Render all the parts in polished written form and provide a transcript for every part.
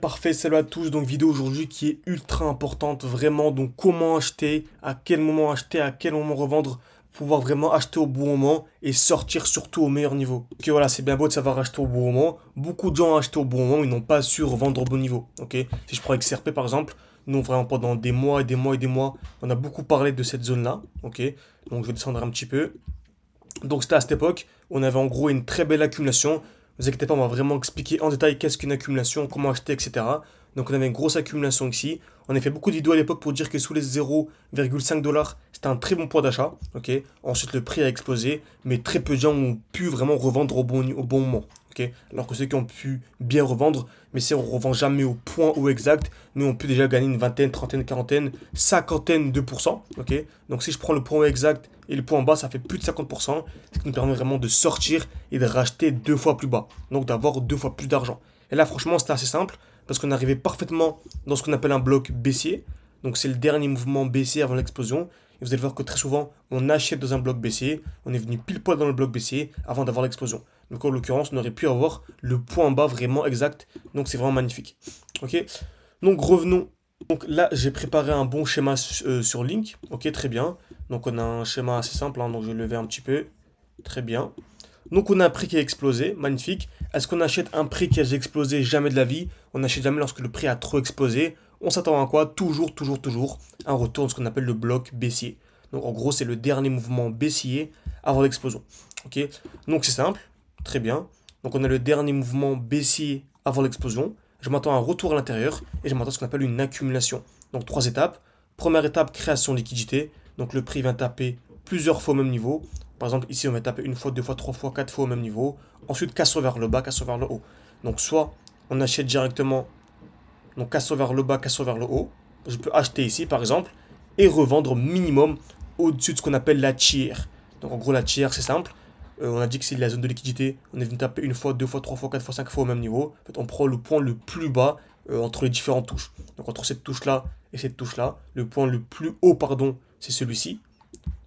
Parfait, salut à tous. Donc vidéo aujourd'hui qui est ultra importante, vraiment. Donc comment acheter, à quel moment acheter, à quel moment revendre, pour pouvoir vraiment acheter au bon moment et sortir surtout au meilleur niveau. Ok, voilà, c'est bien beau de savoir acheter au bon moment. Beaucoup de gens ont acheté au bon moment, ils n'ont pas su revendre au bon niveau. Ok, si je prends XRP par exemple, nous vraiment pendant des mois et des mois et des mois, on a beaucoup parlé de cette zone-là. Ok, donc je vais descendre un petit peu. Donc c'était à cette époque, on avait en gros une très belle accumulation. Ne vous inquiétez pas, on va vraiment expliquer en détail qu'est-ce qu'une accumulation, comment acheter, etc. Donc on avait une grosse accumulation ici. On a fait beaucoup de vidéos à l'époque pour dire que sous les 0,5 $, c'était un très bon point d'achat. Ok. Ensuite le prix a explosé, mais très peu de gens ont pu vraiment revendre au bon moment. Ok. Alors que ceux qui ont pu bien revendre, mais si on ne revend jamais au point ou exact, nous on peut déjà gagner une vingtaine, trentaine, quarantaine, cinquantaine de pourcents. Ok. Donc si je prends le point exact et le point bas, ça fait plus de 50%, ce qui nous permet vraiment de sortir et de racheter deux fois plus bas. Donc d'avoir deux fois plus d'argent. Et là, franchement, c'était assez simple parce qu'on arrivait parfaitement dans ce qu'on appelle un bloc baissier. Donc c'est le dernier mouvement baissier avant l'explosion. Et vous allez voir que très souvent, on achète dans un bloc baissier. On est venu pile poil dans le bloc baissier avant d'avoir l'explosion. Donc en l'occurrence, on aurait pu avoir le point bas vraiment exact. Donc c'est vraiment magnifique. Ok. Donc revenons. Donc là, j'ai préparé un bon schéma sur Link. Ok, très bien. Donc on a un schéma assez simple, hein, donc je vais lever un petit peu. Très bien. Donc on a un prix qui a explosé, magnifique. Est-ce qu'on achète un prix qui a explosé? Jamais de la vie. On n'achète jamais lorsque le prix a trop explosé. On s'attend à quoi? Toujours, toujours, toujours un retour de ce qu'on appelle le bloc baissier. Donc en gros, c'est le dernier mouvement baissier avant l'explosion. Ok. Donc c'est simple, très bien. Donc on a le dernier mouvement baissier avant l'explosion. Je m'attends à un retour à l'intérieur et je m'attends à ce qu'on appelle une accumulation. Donc trois étapes. Première étape, création de liquidité. Donc le prix va taper plusieurs fois au même niveau. Par exemple, ici, on va taper une fois, deux fois, trois fois, quatre fois au même niveau. Ensuite, casse vers le bas, casse vers le haut. Donc soit on achète directement, donc casse vers le bas, casse vers le haut. Je peux acheter ici, par exemple, et revendre minimum au-dessus de ce qu'on appelle la tiers. Donc en gros, la tiers, c'est simple. On a dit que c'est la zone de liquidité. On est venu taper une fois, deux fois, trois fois, quatre fois, cinq fois au même niveau. En fait, on prend le point le plus bas entre les différentes touches. Donc entre cette touche-là et cette touche-là, le point le plus haut, pardon, c'est celui-ci.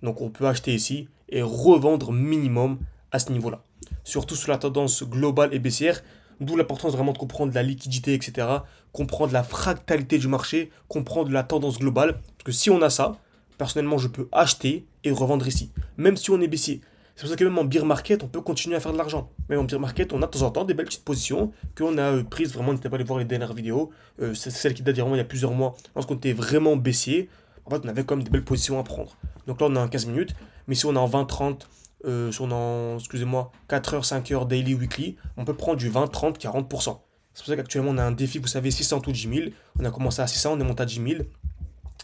Donc on peut acheter ici et revendre minimum à ce niveau-là. Surtout sur la tendance globale et baissière, d'où l'importance vraiment de comprendre la liquidité, etc. Comprendre la fractalité du marché, comprendre la tendance globale. Parce que si on a ça, personnellement, je peux acheter et revendre ici, même si on est baissier. C'est pour ça que même en bear market, on peut continuer à faire de l'argent. Même en bear market, on a de temps en temps des belles petites positions qu'on a prises. Vraiment, n'hésitez pas à aller voir les dernières vidéos. C'est celle qui date vraiment il y a plusieurs mois. Lorsqu'on était vraiment baissier, en fait, on avait quand même des belles positions à prendre. Donc là, on est en 15 minutes. Mais si on est en 20, 30, si on est en, excusez-moi, 4 heures, 5 heures, daily, weekly, on peut prendre du 20, 30, 40%. C'est pour ça qu'actuellement, on a un défi, vous savez, 600 ou 10 000. On a commencé à 600, on est monté à 10 000.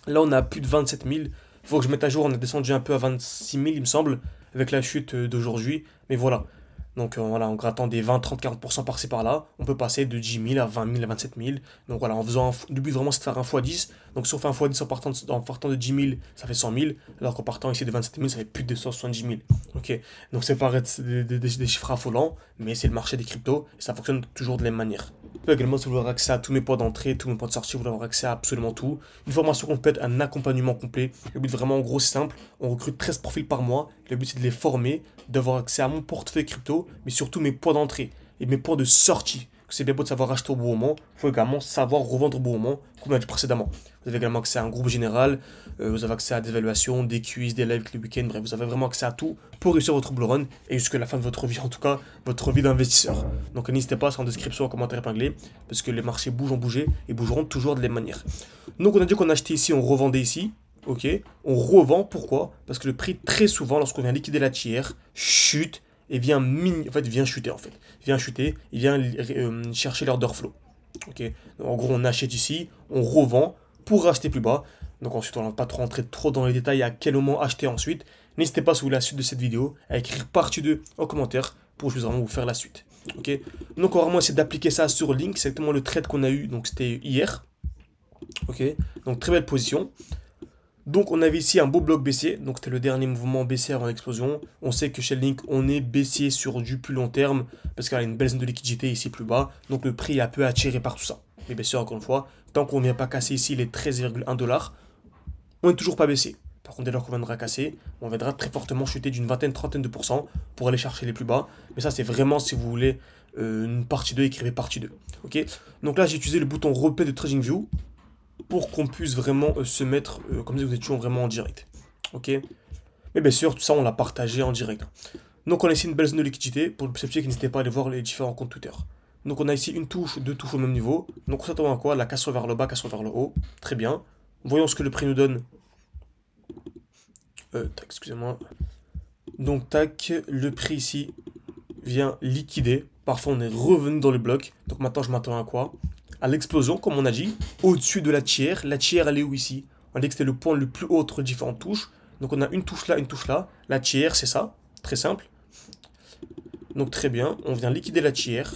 Là, on a plus de 27 000. Il faut que je mette à jour, on a descendu un peu à 26 000, il me semble, avec la chute d'aujourd'hui. Mais voilà. Donc voilà, en grattant des 20, 30, 40% par-ci par-là, on peut passer de 10 000 à 20 000 à 27 000. Donc voilà, en faisant le but vraiment c'est de faire un x10. Donc si on fait un x10 en partant de 10 000, ça fait 100 000. Alors qu'en partant ici de 27 000, ça fait plus de 270 000. Ok, donc c'est paraît des chiffres affolants, mais c'est le marché des cryptos et ça fonctionne toujours de la même manière. Je peux également, si vous voulez avoir accès à tous mes points d'entrée, tous mes points de sortie, vous voulez avoir accès à absolument tout. Une formation complète, un accompagnement complet. Le but vraiment en gros c'est simple, on recrute 13 profils par mois. Le but c'est de les former, d'avoir accès à mon portefeuille crypto, mais surtout mes points d'entrée et mes points de sortie. C'est bien beau de savoir acheter au bon moment, il faut également savoir revendre au bon moment, comme on a dit précédemment. Vous avez également accès à un groupe général, vous avez accès à des évaluations, des quiz, des lives les week-ends, bref, vous avez vraiment accès à tout pour réussir votre bull run et jusqu'à la fin de votre vie, en tout cas, votre vie d'investisseur. Donc n'hésitez pas, c'est en description, en commentaire épinglé, parce que les marchés bougent, ont bougé et bougeront toujours de la même manière. Donc on a dit qu'on achetait ici, on revendait ici. Ok, on revend, pourquoi? Parce que le prix, très souvent, lorsqu'on vient liquider la tiers, chute et vient chuter en fait. Vient chuter, il vient chercher l'order flow. Ok, donc, en gros, on achète ici, on revend pour racheter plus bas. Donc ensuite, on ne va pas trop rentrer trop dans les détails à quel moment acheter ensuite. N'hésitez pas, si vous voulez la suite de cette vidéo, à écrire partie 2 en commentaire pour que je puisse vraiment vous faire la suite. Ok, donc on va vraiment essayer d'appliquer ça sur Link. C'est exactement le trade qu'on a eu, donc c'était hier. Ok, donc très belle position. Donc on avait ici un beau bloc baissier, donc c'était le dernier mouvement baissier avant l'explosion. On sait que chez Link on est baissier sur du plus long terme, parce qu'il y a une belle zone de liquidité ici plus bas, donc le prix est un peu attiré par tout ça. Mais bien sûr, encore une fois, tant qu'on ne vient pas casser ici les 13,1 $, on n'est toujours pas baissé. Par contre, dès lors qu'on viendra casser, on viendra très fortement chuter d'une vingtaine, trentaine de pourcents pour aller chercher les plus bas. Mais ça, c'est vraiment si vous voulez une partie 2, écrivez partie 2. Ok. Donc là, j'ai utilisé le bouton replay de TradingView pour qu'on puisse vraiment se mettre comme si vous étiez vraiment en direct. Ok. Mais bien sûr, tout ça, on l'a partagé en direct. Donc on a ici une belle zone de liquidité. Pour le sceptique, n'hésitez pas à aller voir les différents comptes Twitter. Donc on a ici une touche, deux touches au même niveau. Donc on s'attend à quoi? La casse vers le bas, casse vers le haut. Très bien. Voyons ce que le prix nous donne. Tac, excusez-moi. Donc tac, le prix ici vient liquider. Parfois on est revenu dans le bloc. Donc maintenant je m'attends à quoi? À l'explosion, comme on a dit, au-dessus de la tiers. La tiers, elle est où ici? On a dit que c'était le point le plus haut entre différentes touches. Donc on a une touche là, une touche là. La tiers, c'est ça. Très simple. Donc très bien, on vient liquider la tiers.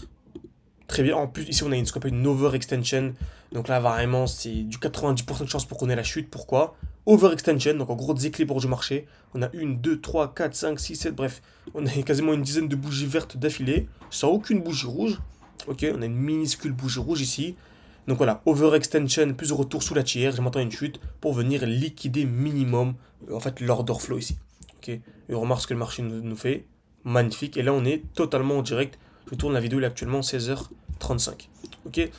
Très bien, en plus ici on a ce qu'on appelle une overextension. Donc là vraiment c'est du 90% de chance pour qu'on ait la chute. Pourquoi? Overextension, donc en gros déséquilibre du marché. On a 1, 2, 3, 4, 5, 6, 7, bref. On a quasiment une dizaine de bougies vertes d'affilée, sans aucune bougie rouge. Ok, on a une minuscule bougie rouge ici. Donc voilà, overextension plus retour sous la tiers. Je m'attends à une chute pour venir liquider minimum en fait l'order flow ici. Ok, et on remarque ce que le marché nous fait. Magnifique, et là on est totalement en direct. Je tourne la vidéo, il est actuellement 16h35. Ok,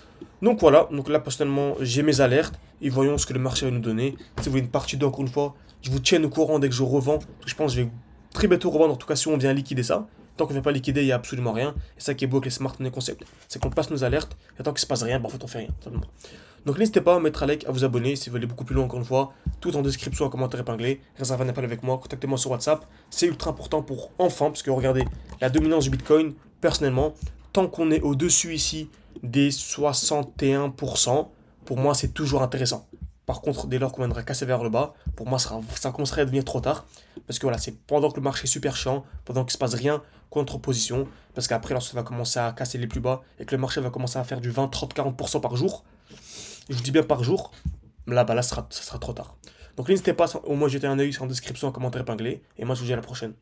donc voilà, donc là personnellement j'ai mes alertes et voyons ce que le marché va nous donner. Si vous voulez une partie 2 encore une fois, je vous tiens au courant dès que je revends. Je pense que je vais très bientôt revendre, en tout cas si on vient liquider ça. Tant qu'on ne vient pas liquider, il n'y a absolument rien. Et ça qui est beau avec les smart money concept, c'est qu'on passe nos alertes et tant qu'il ne se passe rien, bah, en fait on fait rien. Simplement. Donc n'hésitez pas à mettre un like, à vous abonner si vous voulez beaucoup plus loin encore une fois. Tout en description, en commentaire épinglé. Réservez un appel avec moi, contactez-moi sur WhatsApp. C'est ultra important pour enfin, parce que regardez, la dominance du Bitcoin, personnellement, tant qu'on est au-dessus ici des 61%, pour moi c'est toujours intéressant. Par contre, dès lors qu'on viendra casser vers le bas, pour moi ça commencerait à devenir trop tard. Parce que voilà, c'est pendant que le marché est super chiant, pendant qu'il ne se passe rien, contre position. Parce qu'après, lorsque ça va commencer à casser les plus bas et que le marché va commencer à faire du 20, 30, 40% par jour, et je vous dis bien par jour, là, bah là, ça sera trop tard. Donc n'hésitez pas au moins jeter un œil en description, en commentaire épinglé. Et moi, je vous dis à la prochaine.